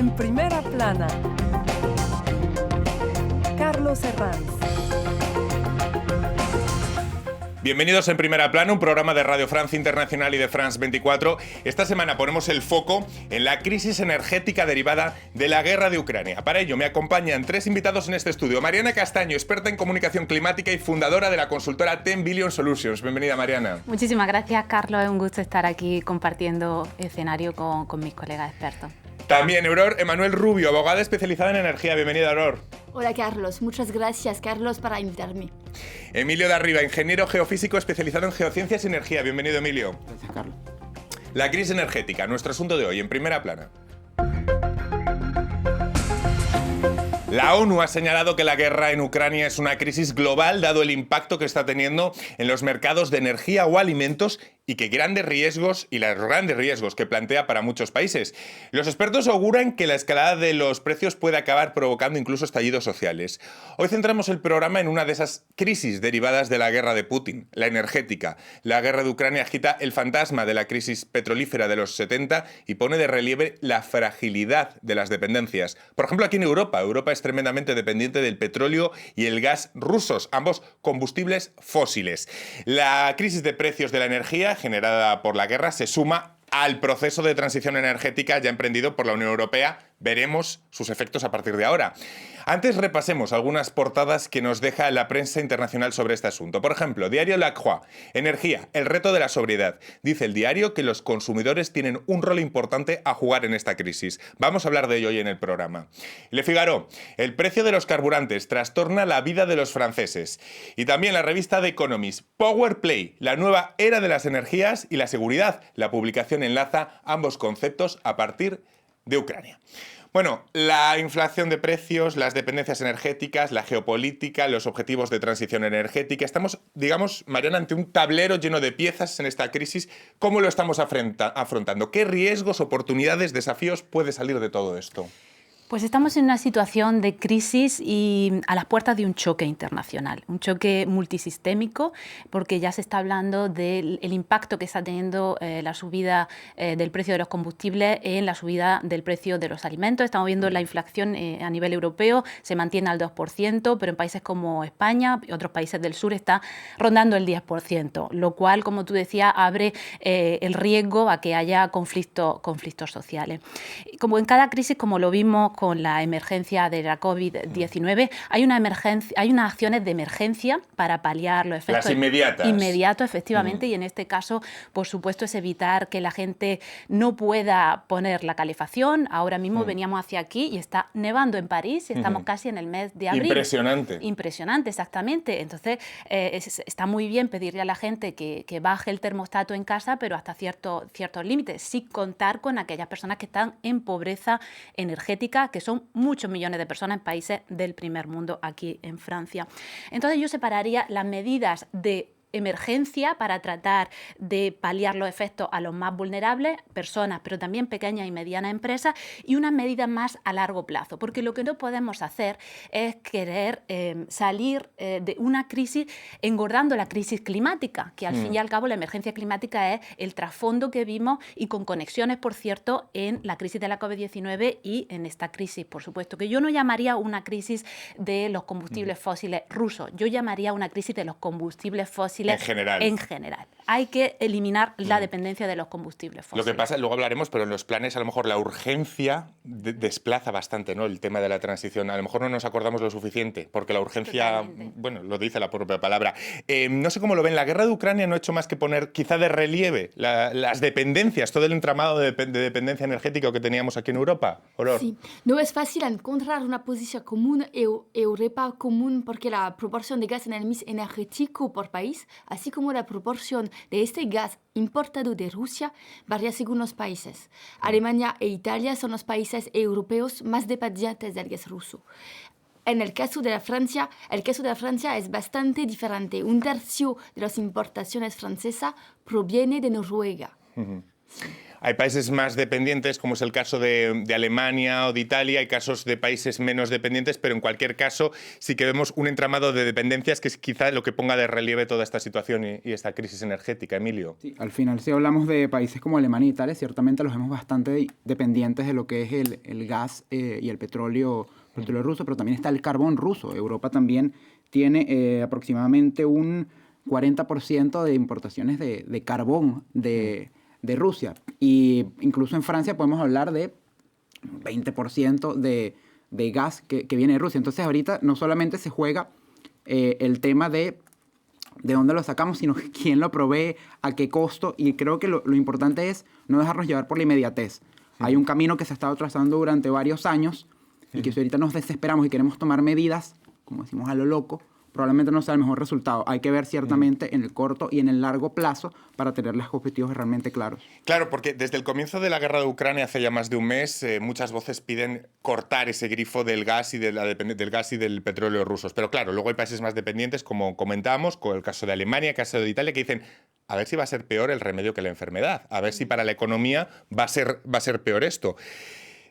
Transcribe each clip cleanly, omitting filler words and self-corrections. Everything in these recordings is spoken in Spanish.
En primera plana, Carlos Herranz. Bienvenidos en Primera Plana, un programa de Radio France Internacional y de France 24. Esta semana ponemos el foco en la crisis energética derivada de la guerra de Ucrania. Para ello me acompañan tres invitados en este estudio. Mariana Castaño, experta en comunicación climática y fundadora de la consultora 10 Billion Solutions. Bienvenida, Mariana. Muchísimas gracias, Carlos. Es un gusto estar aquí compartiendo escenario con mis colegas expertos. También Aurore Emanuel Rubio, abogada especializada en energía. Bienvenida, Aurore. Hola, Carlos. Muchas gracias, Carlos, para invitarme. Emilio de Arriba, ingeniero geofísico especializado en geociencias y energía. Bienvenido, Emilio. Gracias, Carlos. La crisis energética, nuestro asunto de hoy, en Primera Plana. La ONU ha señalado que la guerra en Ucrania es una crisis global, dado el impacto que está teniendo en los mercados de energía o alimentos y los grandes riesgos que plantea para muchos países. Los expertos auguran que la escalada de los precios puede acabar provocando incluso estallidos sociales. Hoy centramos el programa en una de esas crisis derivadas de la guerra de Putin, la energética. La guerra de Ucrania agita el fantasma de la crisis petrolífera de los 70 y pone de relieve la fragilidad de las dependencias. Por ejemplo, aquí en Europa. Europa es tremendamente dependiente del petróleo y el gas rusos, ambos combustibles fósiles. La crisis de precios de la energía generada por la guerra se suma al proceso de transición energética ya emprendido por la Unión Europea. Veremos sus efectos a partir de ahora. Antes repasemos algunas portadas que nos deja la prensa internacional sobre este asunto. Por ejemplo, diario La Croix, energía, el reto de la sobriedad. Dice el diario que los consumidores tienen un rol importante a jugar en esta crisis. Vamos a hablar de ello hoy en el programa. Le Figaro, el precio de los carburantes trastorna la vida de los franceses. Y también la revista The Economist, Power Play, la nueva era de las energías y la seguridad. La publicación enlaza ambos conceptos a partir de Ucrania. Bueno, la inflación de precios, las dependencias energéticas, la geopolítica, los objetivos de transición energética. Estamos, digamos, Mariana, ante un tablero lleno de piezas en esta crisis. ¿Cómo lo estamos afrontando? ¿Qué riesgos, oportunidades, desafíos puede salir de todo esto? Pues estamos en una situación de crisis y a las puertas de un choque internacional, un choque multisistémico, porque ya se está hablando del impacto que está teniendo la subida del precio de los combustibles en la subida del precio de los alimentos. Estamos viendo la inflación a nivel europeo, se mantiene al 2%, pero en países como España y otros países del sur está rondando el 10%, lo cual, como tú decías, abre el riesgo a que haya conflictos sociales. Como en cada crisis, como lo vimos con la emergencia de la COVID-19, hay unas acciones de emergencia para paliar los efectos. Las inmediatas. Inmediatos, efectivamente, y en este caso, por supuesto, es evitar que la gente no pueda poner la calefacción. Ahora mismo veníamos hacia aquí y está nevando en París y estamos casi en el mes de abril. Impresionante. Impresionante, exactamente. Entonces, está muy bien pedirle a la gente que baje el termostato en casa, pero hasta ciertos límites, sin contar con aquellas personas que están en pobreza energética, que son muchos millones de personas en países del primer mundo, aquí en Francia. Entonces yo separaría las medidas de emergencia para tratar de paliar los efectos a los más vulnerables, personas, pero también pequeñas y medianas empresas, y unas medidas más a largo plazo, porque lo que no podemos hacer es querer salir de una crisis engordando la crisis climática, que al fin y al cabo la emergencia climática es el trasfondo que vimos y con conexiones, por cierto, en la crisis de la COVID-19 y en esta crisis, por supuesto, que yo no llamaría una crisis de los combustibles fósiles rusos, yo llamaría una crisis de los combustibles fósiles en general. Hay que eliminar la dependencia de los combustibles fósiles. Lo que pasa, luego hablaremos, pero en los planes a lo mejor la urgencia desplaza bastante, ¿no?, el tema de la transición. A lo mejor no nos acordamos lo suficiente, porque la urgencia, bueno, lo dice la propia palabra. No sé cómo lo ven, la guerra de Ucrania no ha hecho más que poner quizá de relieve las dependencias, todo el entramado de dependencia energética que teníamos aquí en Europa. Aurore. Sí, no es fácil encontrar una posición común Europa común porque la proporción de gas en el mix energético por país, así como la proporción de este gas importado de Rusia, varía según los países. Alemania e Italia son los países europeos más dependientes del gas ruso. En el caso de Francia es bastante diferente. Un tercio de las importaciones francesas proviene de Noruega. Hay países más dependientes, como es el caso de Alemania o de Italia, hay casos de países menos dependientes, pero en cualquier caso sí que vemos un entramado de dependencias que es quizá lo que ponga de relieve toda esta situación y esta crisis energética. Emilio. Sí, al final, si hablamos de países como Alemania y Italia, ciertamente los vemos bastante dependientes de lo que es el gas y el petróleo ruso, pero también está el carbón ruso. Europa también tiene aproximadamente un 40% de importaciones de carbón de Rusia. Y incluso en Francia podemos hablar de 20% de gas que viene de Rusia. Entonces ahorita no solamente se juega el tema de dónde lo sacamos, sino quién lo provee, a qué costo. Y creo que lo importante es no dejarnos llevar por la inmediatez. Sí. Hay un camino que se ha estado trazando durante varios años y que si ahorita nos desesperamos y queremos tomar medidas, como decimos a lo loco, probablemente no sea el mejor resultado. Hay que ver ciertamente en el corto y en el largo plazo para tener los objetivos realmente claros. Claro, porque desde el comienzo de la guerra de Ucrania, hace ya más de un mes, muchas voces piden cortar ese grifo del gas y del gas y del petróleo rusos. Pero claro, luego hay países más dependientes, como comentábamos, con el caso de Alemania, el caso de Italia, que dicen a ver si va a ser peor el remedio que la enfermedad, a ver si para la economía va a ser peor esto.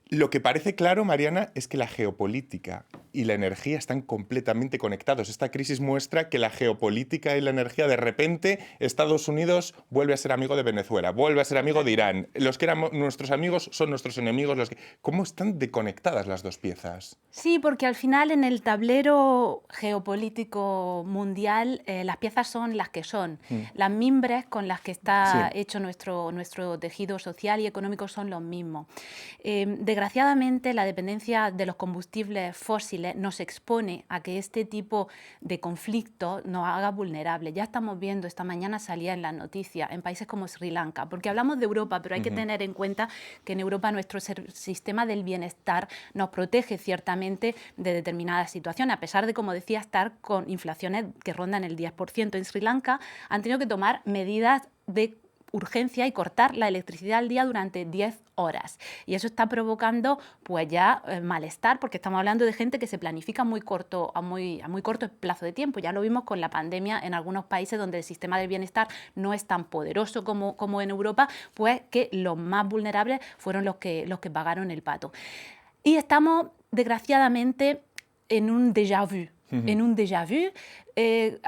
Lo que parece claro, Mariana, es que la geopolítica y la energía están completamente conectados. Esta crisis muestra que la geopolítica y la energía, de repente, Estados Unidos vuelve a ser amigo de Venezuela, vuelve a ser amigo de Irán. Los que eran nuestros amigos son nuestros enemigos. ¿Cómo están deconectadas las dos piezas? Sí, porque al final en el tablero geopolítico mundial las piezas son las que son. Las mimbres con las que está hecho nuestro tejido social y económico son los mismos. Desgraciadamente, la dependencia de los combustibles fósiles nos expone a que este tipo de conflicto nos haga vulnerables. Ya estamos viendo, esta mañana salía en las noticias, en países como Sri Lanka, porque hablamos de Europa, pero hay que tener en cuenta que en Europa nuestro sistema del bienestar nos protege ciertamente de determinadas situaciones, a pesar de, como decía, estar con inflaciones que rondan el 10%. En Sri Lanka han tenido que tomar medidas de urgencia y cortar la electricidad al día durante 10 horas. Y eso está provocando pues ya malestar, porque estamos hablando de gente que se planifica a muy corto plazo de tiempo. Ya lo vimos con la pandemia en algunos países donde el sistema del bienestar no es tan poderoso como en Europa, pues que los más vulnerables fueron los que pagaron el pato. Y estamos, desgraciadamente, en un déjà vu. En un déjà vu.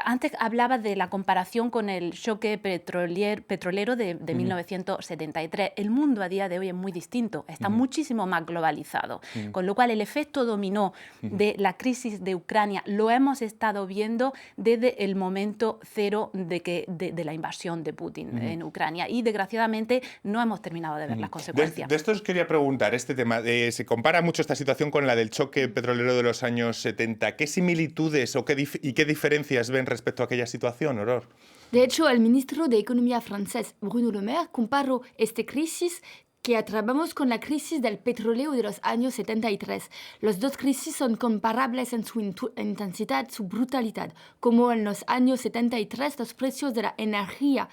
Antes hablaba de la comparación con el choque petrolero de 1973. El mundo a día de hoy es muy distinto, está muchísimo más globalizado, con lo cual el efecto dominó de la crisis de Ucrania lo hemos estado viendo desde el momento cero de la invasión de Putin en Ucrania, y desgraciadamente no hemos terminado de ver las consecuencias. De esto os quería preguntar, este tema, se compara mucho esta situación con la del choque petrolero de los años 70. ¿Qué similitudes y qué diferencias ven respecto a aquella situación, Aurore? De hecho, el ministro de Economía francés, Bruno Le Maire, comparó esta crisis que atravesamos con la crisis del petróleo de los años 73. Las dos crisis son comparables en su intensidad, su brutalidad. Como en los años 73, los precios de la energía,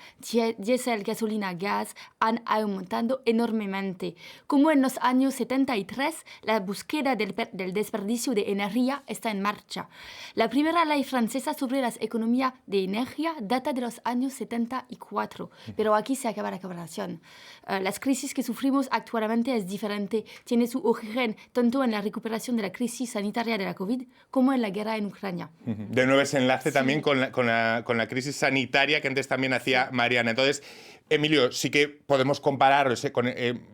diésel, gasolina, gas, han aumentado enormemente. Como en los años 73, la búsqueda del desperdicio de energía está en marcha. La primera ley francesa sobre la economía de energía data de los años 74, pero aquí se acaba la comparación. Las crisis que sufrimos actualmente es diferente. Tiene su origen tanto en la recuperación de la crisis sanitaria de la COVID como en la guerra en Ucrania. De nuevo ese enlace también con la crisis sanitaria que antes también hacía Mariana. Entonces, Emilio, sí que podemos comparar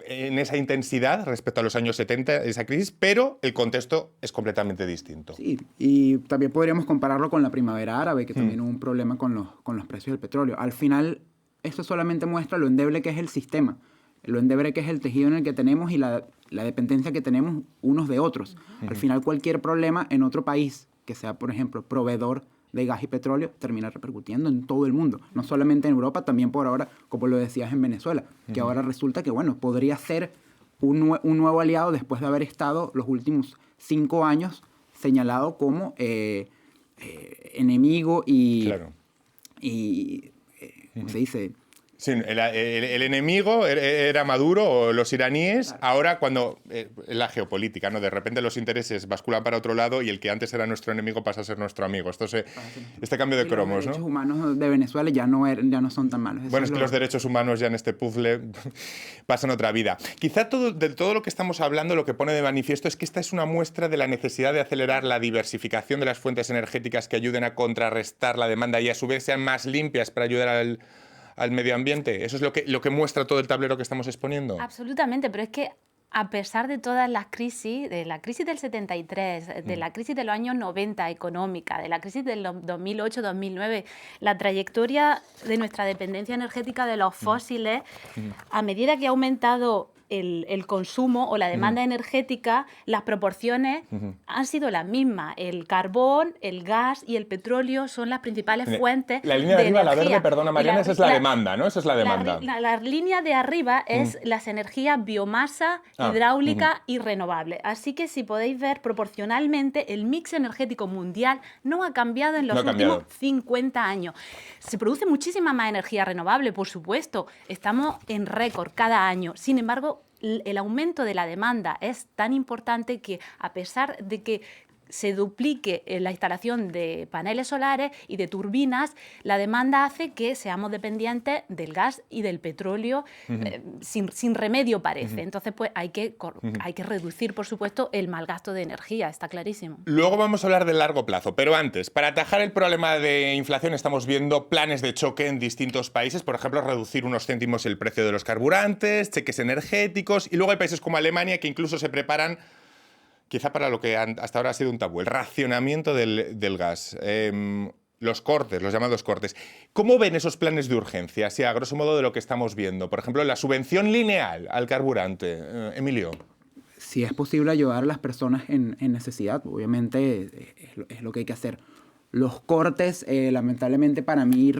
en esa intensidad respecto a los años 70, esa crisis, pero el contexto es completamente distinto. Sí, y también podríamos compararlo con la primavera árabe, que también hubo un problema con los precios del petróleo. Al final, esto solamente muestra lo endeble que es el sistema, lo endeble que es el tejido en el que tenemos y la dependencia que tenemos unos de otros. Al final, cualquier problema en otro país, que sea, por ejemplo, proveedor de gas y petróleo, termina repercutiendo en todo el mundo. No solamente en Europa, también por ahora, como lo decías, en Venezuela, que ahora resulta que, bueno, podría ser un nuevo aliado después de haber estado los últimos 5 años señalado como enemigo y, claro. ¿cómo se dice?, Sí, el enemigo era Maduro o los iraníes. Claro. Ahora cuando la geopolítica, ¿no? De repente los intereses basculan para otro lado y el que antes era nuestro enemigo pasa a ser nuestro amigo. Este cambio de cromos, ¿no? Los derechos humanos de Venezuela ya no son tan malos. Bueno, es que los derechos humanos ya en este puzzle pasan otra vida. Quizá de todo lo que estamos hablando, lo que pone de manifiesto es que esta es una muestra de la necesidad de acelerar la diversificación de las fuentes energéticas que ayuden a contrarrestar la demanda y a su vez sean más limpias para ayudar al medio ambiente. ¿Eso es lo que muestra todo el tablero que estamos exponiendo? Absolutamente, pero es que a pesar de todas las crisis, de la crisis del 73, de la crisis de los años 90 económica, de la crisis del 2008-2009, la trayectoria de nuestra dependencia energética de los fósiles, a medida que ha aumentado el consumo o la demanda energética, las proporciones han sido las mismas. El carbón, el gas y el petróleo son las principales fuentes de energía. La línea de arriba, la verde, perdona Mariana, esa es la demanda, ¿no? Esa es la demanda. La línea de arriba es las energías biomasa, hidráulica y renovable. Así que si podéis ver, proporcionalmente el mix energético mundial no ha cambiado en los últimos 50 años. Se produce muchísima más energía renovable, por supuesto. Estamos en récord cada año. Sin embargo, el aumento de la demanda es tan importante que, a pesar de que se duplique la instalación de paneles solares y de turbinas, la demanda hace que seamos dependientes del gas y del petróleo sin remedio, parece. Entonces, pues hay que reducir, por supuesto, el mal gasto de energía, está clarísimo. Luego vamos a hablar del largo plazo, pero antes, para atajar el problema de inflación estamos viendo planes de choque en distintos países, por ejemplo, reducir unos céntimos el precio de los carburantes, cheques energéticos, y luego hay países como Alemania que incluso se preparan quizá para lo que hasta ahora ha sido un tabú, el racionamiento del gas, los cortes, los llamados cortes. ¿Cómo ven esos planes de urgencia? Así, a grosso modo, de lo que estamos viendo. Por ejemplo, la subvención lineal al carburante. Emilio. Si es posible ayudar a las personas en necesidad, obviamente es lo que hay que hacer. Los cortes, lamentablemente para mí,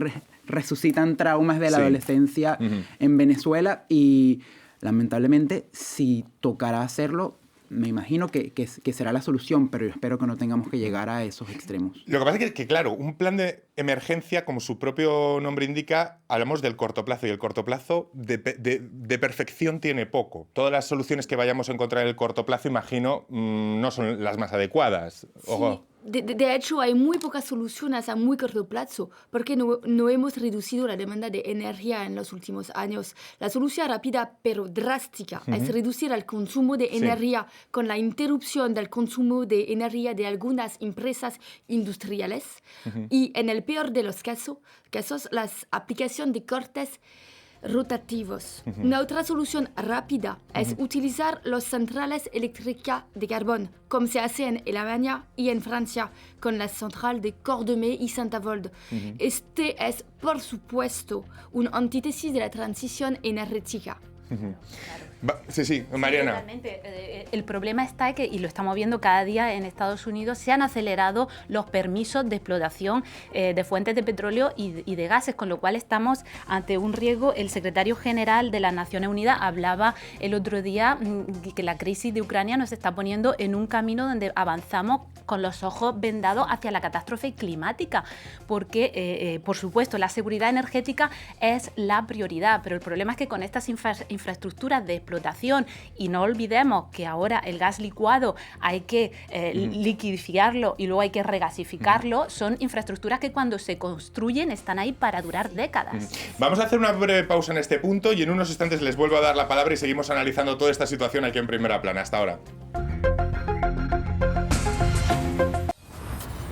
resucitan traumas de la adolescencia en Venezuela y, lamentablemente, si tocará hacerlo, me imagino que será la solución, pero yo espero que no tengamos que llegar a esos extremos. Lo que pasa es que, claro, un plan de emergencia, como su propio nombre indica, hablamos del corto plazo, y el corto plazo de perfección tiene poco. Todas las soluciones que vayamos a encontrar en el corto plazo, imagino, no son las más adecuadas. Ojo. Sí. De hecho, hay muy pocas soluciones a muy corto plazo, porque no hemos reducido la demanda de energía en los últimos años. La solución rápida pero drástica es reducir el consumo de energía con la interrupción del consumo de energía de algunas empresas industriales y, en el peor de los casos, la aplicación de cortes rotativos. Una otra solución rápida es utilizar las centrales eléctricas de carbón, como se hace en Alemania y en Francia con las centrales de Cordemais y Saint-Avold. Este es, por supuesto, una antítesis de la transición energética. Sí, Mariana. Sí, totalmente. El problema está que, y lo estamos viendo cada día en Estados Unidos, se han acelerado los permisos de explotación de fuentes de petróleo y de gases, con lo cual estamos ante un riesgo. El secretario general de las Naciones Unidas hablaba el otro día que la crisis de Ucrania nos está poniendo en un camino donde avanzamos con los ojos vendados hacia la catástrofe climática, porque, por supuesto, la seguridad energética es la prioridad, pero el problema es que con estas infraestructuras de explotación, y no olvidemos que ahora el gas licuado hay que liquidificarlo y luego hay que regasificarlo, son infraestructuras que cuando se construyen están ahí para durar décadas. Vamos a hacer una breve pausa en este punto y en unos instantes les vuelvo a dar la palabra y seguimos analizando toda esta situación aquí en Primera Plana. Hasta ahora.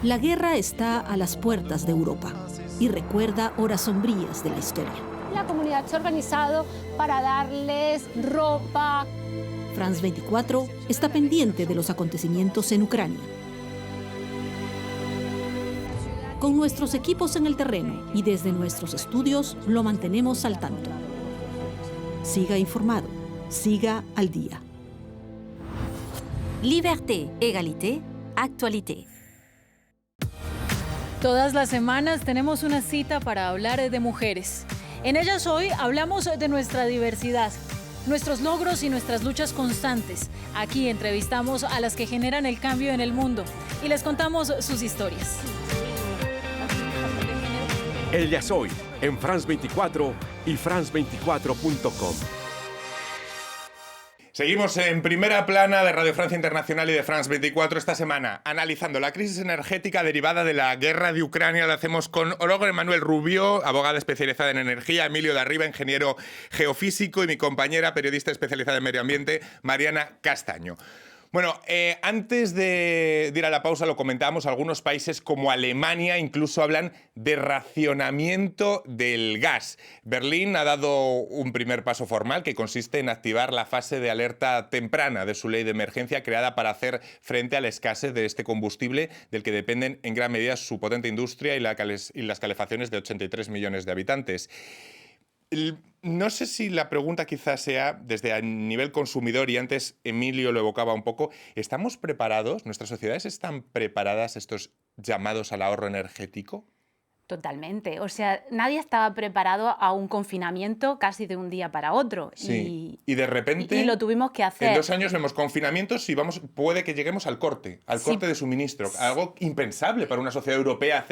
La guerra está a las puertas de Europa y recuerda horas sombrías de la historia. La comunidad se ha organizado para darles ropa. France 24 está pendiente de los acontecimientos en Ucrania. Con nuestros equipos en el terreno y desde nuestros estudios lo mantenemos al tanto. Siga informado, siga al día. Liberté, égalité, actualité. Todas las semanas tenemos una cita para hablar de mujeres. En ellas hoy hablamos de nuestra diversidad, nuestros logros y nuestras luchas constantes. Aquí entrevistamos a las que generan el cambio en el mundo y les contamos sus historias. Ellas hoy, en France 24, y france24.com. Seguimos en Primera Plana de Radio Francia Internacional y de France 24 esta semana, analizando la crisis energética derivada de la guerra de Ucrania. Lo hacemos con Olga Emanuel Rubio, abogada especializada en energía, Emilio de Arriba, ingeniero geofísico, y mi compañera periodista especializada en medio ambiente, Mariana Castaño. Bueno, antes de ir a la pausa lo comentábamos, algunos países como Alemania incluso hablan de racionamiento del gas. Berlín ha dado un primer paso formal que consiste en activar la fase de alerta temprana de su ley de emergencia creada para hacer frente a la escasez de este combustible del que dependen en gran medida su potente industria y las calefacciones de 83 millones de habitantes. No sé si la pregunta quizás sea desde a nivel consumidor, y antes Emilio lo evocaba un poco, ¿estamos preparados? ¿Nuestras sociedades están preparadas estos llamados al ahorro energético? Totalmente. O sea, nadie estaba preparado a un confinamiento casi de un día para otro. Sí. Y de repente... Y lo tuvimos que hacer. En 2 años vemos confinamientos y puede que lleguemos al corte de suministro. Algo impensable para una sociedad europea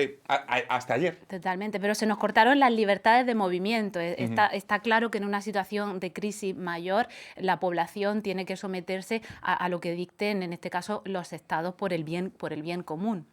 hasta ayer. Totalmente, pero se nos cortaron las libertades de movimiento. Está claro que en una situación de crisis mayor la población tiene que someterse a lo que dicten, en este caso, los estados por el bien común.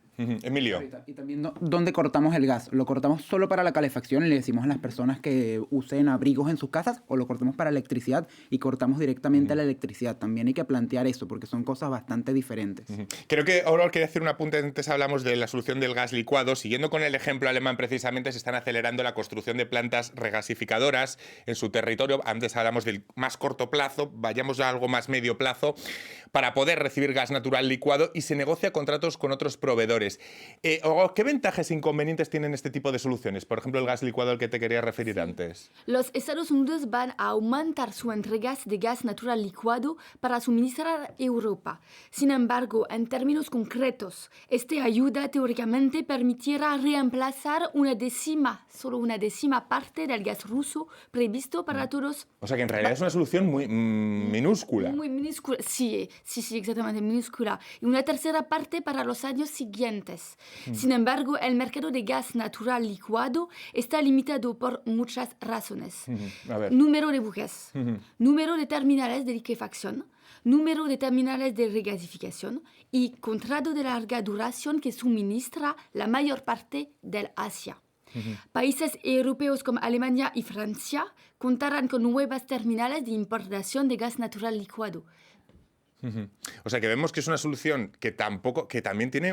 Emilio. Y también, ¿dónde cortamos el gas? ¿Lo cortamos solo para la calefacción y le decimos a las personas que usen abrigos en sus casas, o lo cortamos para electricidad y cortamos directamente la electricidad? También hay que plantear eso, porque son cosas bastante diferentes. Creo que ahora quería hacer un apunte. Antes hablamos de la solución del gas licuado. Siguiendo con el ejemplo alemán, precisamente, se están acelerando la construcción de plantas regasificadoras en su territorio. Antes hablamos del más corto plazo, vayamos a algo más medio plazo, para poder recibir gas natural licuado, y se negocia contratos con otros proveedores. ¿Qué ventajas e inconvenientes tienen este tipo de soluciones? Por ejemplo, el gas licuado al que te quería referir antes. Los Estados Unidos van a aumentar su entrega de gas natural licuado para suministrar a Europa. Sin embargo, en términos concretos, esta ayuda teóricamente permitirá reemplazar solo una décima parte del gas ruso previsto para todos. O sea que en realidad es una solución muy minúscula. Muy minúscula, sí, exactamente, minúscula. Y una tercera parte para los años siguientes. Sin embargo, el mercado de gas natural licuado está limitado por muchas razones. Número de buques, número de terminales de liquefacción, número de terminales de regasificación y contrato de larga duración que suministra la mayor parte del Asia. Países europeos como Alemania y Francia contarán con nuevas terminales de importación de gas natural licuado. O sea que vemos que es una solución que también tiene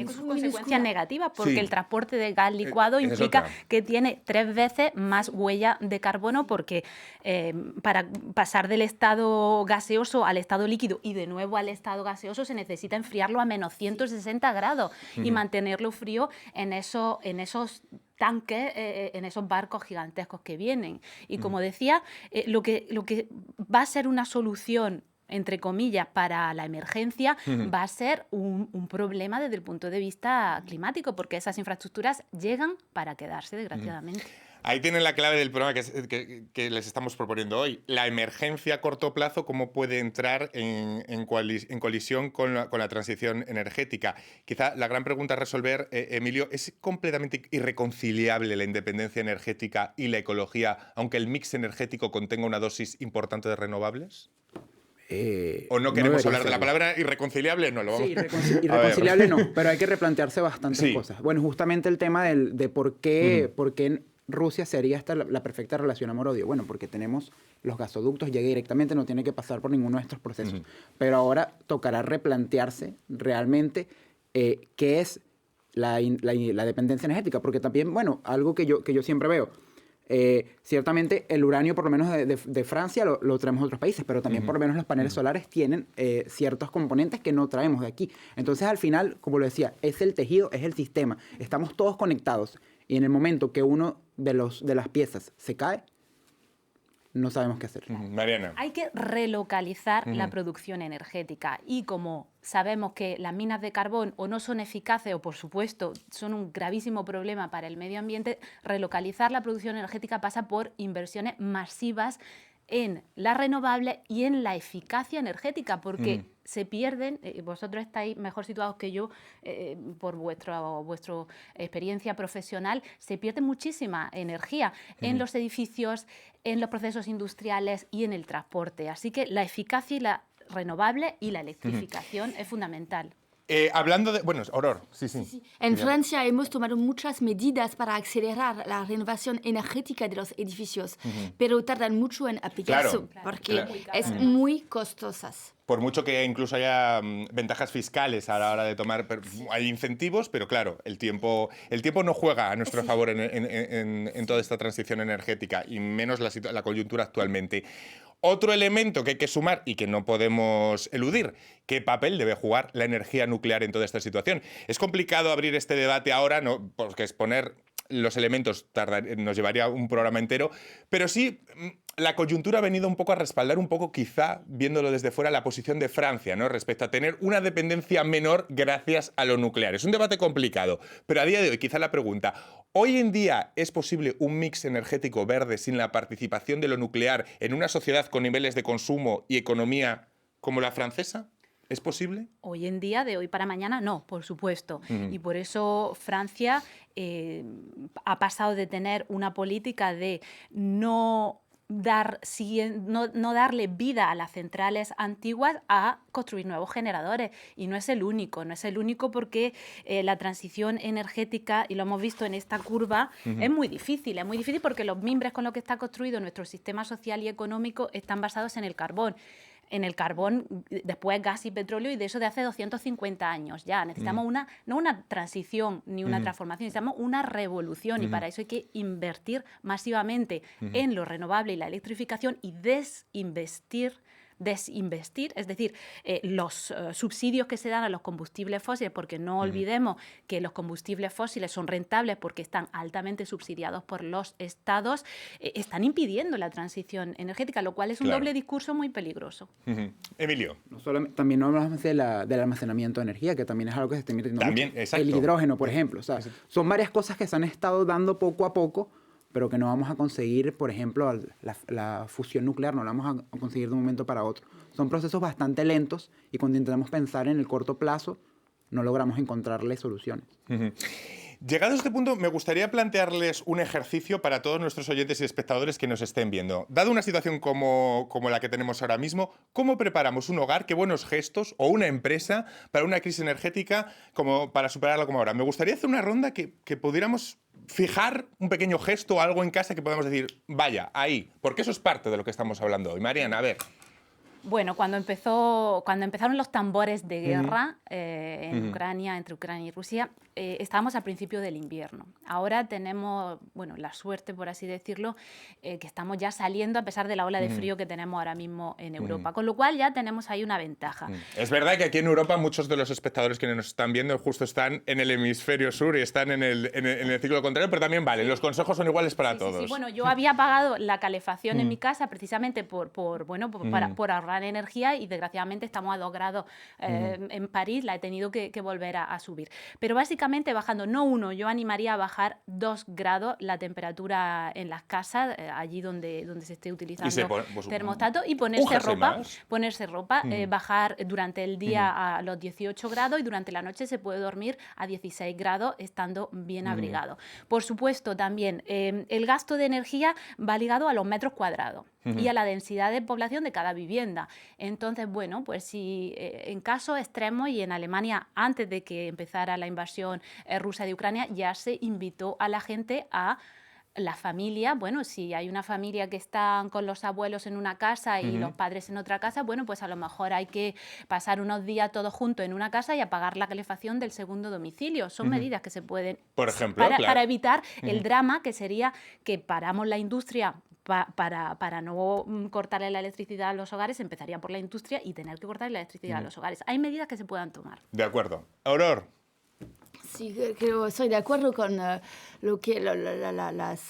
sus consecuencias negativas, porque el transporte de gas licuado implica que tiene 3 veces más huella de carbono, porque para pasar del estado gaseoso al estado líquido y de nuevo al estado gaseoso se necesita enfriarlo a menos 160 grados y mantenerlo frío en esos tanques, en esos barcos gigantescos que vienen. Y como decía, lo que va a ser una solución, entre comillas, para la emergencia, va a ser un problema desde el punto de vista climático, porque esas infraestructuras llegan para quedarse, desgraciadamente. Ahí tienen la clave del programa que les estamos proponiendo hoy. La emergencia a corto plazo, cómo puede entrar en colisión con la transición energética. Quizá la gran pregunta a resolver, Emilio, ¿es completamente irreconciliable la independencia energética y la ecología, aunque el mix energético contenga una dosis importante de renovables? ¿O no queremos hablar de la palabra irreconciliable? No, lo vamos. Sí, irreconciliable no, pero hay que replantearse bastantes cosas. Bueno, justamente el tema de por qué Rusia sería la perfecta relación amor-odio. Bueno, porque tenemos los gasoductos, llega directamente, no tiene que pasar por ninguno de estos procesos. Pero ahora tocará replantearse realmente qué es la dependencia energética, porque también, bueno, algo que yo siempre veo, ciertamente el uranio, por lo menos de Francia, lo traemos de otros países, pero también por lo menos los paneles solares tienen ciertos componentes que no traemos de aquí. Entonces, al final, como lo decía, es el tejido, es el sistema. Estamos todos conectados. Y en el momento que uno de las piezas se cae, no sabemos qué hacer. Mariana. Hay que relocalizar la producción energética, y como sabemos que las minas de carbón o no son eficaces o, por supuesto, son un gravísimo problema para el medio ambiente, relocalizar la producción energética pasa por inversiones masivas en la renovable y en la eficacia energética, porque se pierden, vosotros estáis mejor situados que yo por vuestra experiencia profesional, se pierde muchísima energía en los edificios, en los procesos industriales y en el transporte. Así que la eficacia y la renovable y la electrificación es fundamental. Hablando de... Bueno, Aurore, sí. En Francia hemos tomado muchas medidas para acelerar la renovación energética de los edificios, pero tardan mucho en aplicarse porque es muy costosas. Por mucho que incluso haya ventajas fiscales a la hora de tomar... Hay incentivos, pero claro, el tiempo no juega a nuestro favor en toda esta transición energética, y menos la coyuntura actualmente. Otro elemento que hay que sumar y que no podemos eludir: ¿qué papel debe jugar la energía nuclear en toda esta situación? Es complicado abrir este debate ahora, ¿no? Porque exponer los elementos nos llevaría un programa entero, pero sí la coyuntura ha venido un poco a respaldar un poco, quizá, viéndolo desde fuera, la posición de Francia, ¿no?, respecto a tener una dependencia menor gracias a lo nuclear. Es un debate complicado, pero a día de hoy quizá la pregunta: ¿hoy en día es posible un mix energético verde sin la participación de lo nuclear en una sociedad con niveles de consumo y economía como la francesa? ¿Es posible? Hoy en día, de hoy para mañana, no, por supuesto. Y por eso Francia ha pasado de tener una política de no darle vida a las centrales antiguas a construir nuevos generadores. Y no es el único porque la transición energética, y lo hemos visto en esta curva, es muy difícil porque los mimbres con los que está construido nuestro sistema social y económico están basados en el carbón. Después gas y petróleo, y de eso de hace 250 años ya. Necesitamos no una transición ni una transformación, necesitamos una revolución, y para eso hay que invertir masivamente en lo renovable y la electrificación, y desinvestir, es decir, los subsidios que se dan a los combustibles fósiles, porque no olvidemos que los combustibles fósiles son rentables porque están altamente subsidiados por los estados, están impidiendo la transición energética, lo cual es un doble discurso muy peligroso. Emilio. También no hablamos del almacenamiento de energía, que también es algo que se está invirtiendo mucho. Exacto. El hidrógeno, por ejemplo. O sea, son varias cosas que se han estado dando poco a poco, pero que no vamos a conseguir. Por ejemplo, la fusión nuclear no la vamos a conseguir de un momento para otro. Son procesos bastante lentos, y cuando intentamos pensar en el corto plazo, no logramos encontrarle soluciones. Llegado a este punto, me gustaría plantearles un ejercicio para todos nuestros oyentes y espectadores que nos estén viendo. Dado una situación como la que tenemos ahora mismo, ¿cómo preparamos un hogar? ¿Qué buenos gestos? ¿O una empresa para una crisis energética como para superarla como ahora? Me gustaría hacer una ronda que pudiéramos fijar un pequeño gesto o algo en casa que podamos decir, vaya, ahí, porque eso es parte de lo que estamos hablando hoy. Mariana, a ver. Bueno, cuando empezaron los tambores de guerra en Ucrania, entre Ucrania y Rusia, estábamos al principio del invierno. Ahora tenemos, la suerte, por así decirlo, que estamos ya saliendo a pesar de la ola de frío que tenemos ahora mismo en Europa, con lo cual ya tenemos ahí una ventaja. Es verdad que aquí en Europa muchos de los espectadores que nos están viendo justo están en el hemisferio sur y están en el ciclo contrario, pero también vale, los consejos son iguales para todos. Sí. Bueno, yo había apagado la calefacción en mi casa precisamente por ahorrar energía, y desgraciadamente estamos a 2 grados en París, la he tenido que volver a subir. Pero básicamente bajando, no 1, yo animaría a bajar 2 grados la temperatura en las casas, allí donde se esté utilizando termostato, y ponerse ropa, bajar durante el día a los 18 grados, y durante la noche se puede dormir a 16 grados estando bien abrigado. Por supuesto, también el gasto de energía va ligado a los metros cuadrados y a la densidad de población de cada vivienda. Entonces, pues si en casos extremos, y en Alemania antes de que empezara la invasión rusa de Ucrania, ya se invitó a la gente a la familia, si hay una familia que están con los abuelos en una casa y los padres en otra casa, pues a lo mejor hay que pasar unos días todos juntos en una casa y apagar la calefacción del segundo domicilio. Son medidas que se pueden, por ejemplo, para evitar el drama que sería que paramos la industria para no cortarle la electricidad a los hogares, empezaría por la industria y tener que cortarle la electricidad a los hogares. Hay medidas que se puedan tomar. De acuerdo. Aurore. Sí, creo, estoy de acuerdo con las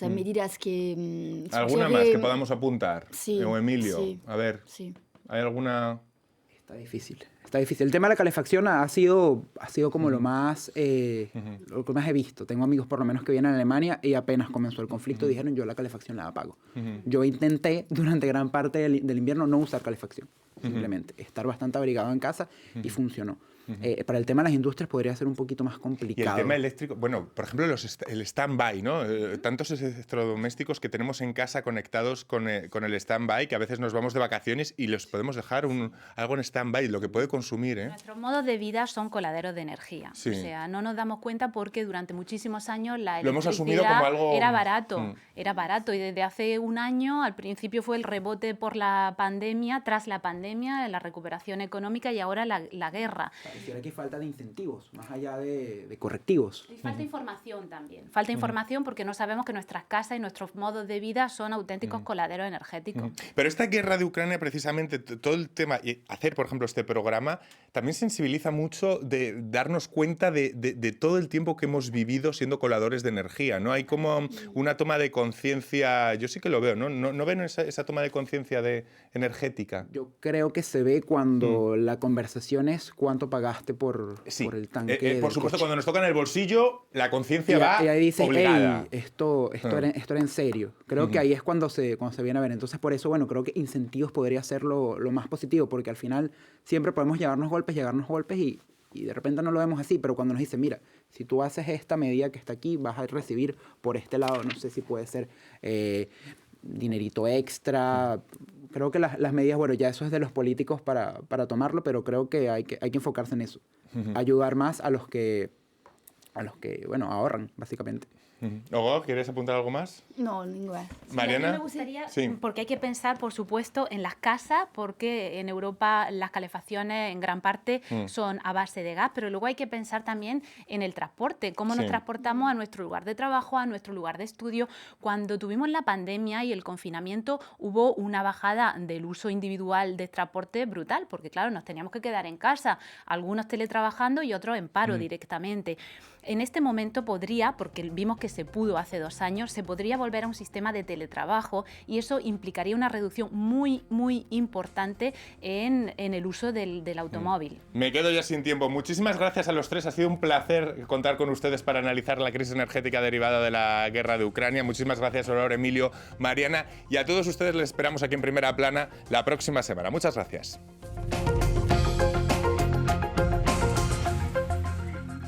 medidas que... ¿Alguna más que podamos apuntar? Sí. O Emilio, sí, a ver, sí. ¿hay alguna...? Está difícil. Está difícil. El tema de la calefacción ha sido como lo más he visto. Tengo amigos por lo menos que vienen a Alemania y apenas comenzó el conflicto dijeron yo la calefacción la apago. Yo intenté durante gran parte del invierno no usar calefacción. Simplemente estar bastante abrigado en casa y funcionó. Para el tema de las industrias podría ser un poquito más complicado. Y el tema eléctrico, bueno, por ejemplo, el stand-by, ¿no? Tantos electrodomésticos que tenemos en casa conectados con el stand-by, que a veces nos vamos de vacaciones y los podemos dejar algo en stand-by, lo que puede consumir, ¿eh? Nuestros modos de vida son coladeros de energía. Sí. O sea, no nos damos cuenta porque durante muchísimos años la Lo hemos asumido electricidad como algo... era barato. Era barato y desde hace un año, al principio fue el rebote por la pandemia, tras la pandemia, la recuperación económica y ahora la guerra. Pareciera que hay falta de incentivos, más allá de correctivos. Y falta información también. Falta información porque no sabemos que nuestras casas y nuestros modos de vida son auténticos coladeros energéticos. Pero esta guerra de Ucrania, precisamente, todo el tema, y hacer, por ejemplo, este programa, también sensibiliza mucho de darnos cuenta de todo el tiempo que hemos vivido siendo coladores de energía, ¿no? Hay como una toma de conciencia, yo sí que lo veo, ¿no? ¿No ven esa toma de conciencia energética? Yo creo que se ve cuando la conversación es cuánto pagaste por el tanque. Por supuesto, coche. cuando nos toca en el bolsillo, la conciencia va y ahí dice, obligada. hey, esto era en serio. Creo que ahí es cuando se viene a ver. Entonces, por eso, bueno, creo que incentivos podría ser lo más positivo, porque al final siempre podemos llegarnos golpes y de repente no lo vemos así, pero cuando nos dicen, mira, si tú haces esta medida que está aquí, vas a recibir por este lado, no sé si puede ser dinerito extra. Creo que las medidas, bueno, ya eso es de los políticos para tomarlo, pero creo que hay que enfocarse en eso. Ayudar más a los que bueno, ahorran, básicamente. Hugo, ¿quieres apuntar algo más? No, ninguna. Mariana. A mí me gustaría, Sí. porque hay que pensar, por supuesto, en las casas, porque en Europa las calefacciones en gran parte son a base de gas, pero luego hay que pensar también en el transporte, cómo nos transportamos a nuestro lugar de trabajo, a nuestro lugar de estudio. Cuando tuvimos la pandemia y el confinamiento, hubo una bajada del uso individual de transporte brutal, porque claro, nos teníamos que quedar en casa, algunos teletrabajando y otros en paro directamente. En este momento podría, porque vimos que se pudo hace 2 años, se podría volver a un sistema de teletrabajo y eso implicaría una reducción muy, muy importante en el uso del automóvil. Me quedo ya sin tiempo. Muchísimas gracias a los tres. Ha sido un placer contar con ustedes para analizar la crisis energética derivada de la guerra de Ucrania. Muchísimas gracias, Aurora, Emilio, Mariana. Y a todos ustedes les esperamos aquí en Primera Plana la próxima semana. Muchas gracias.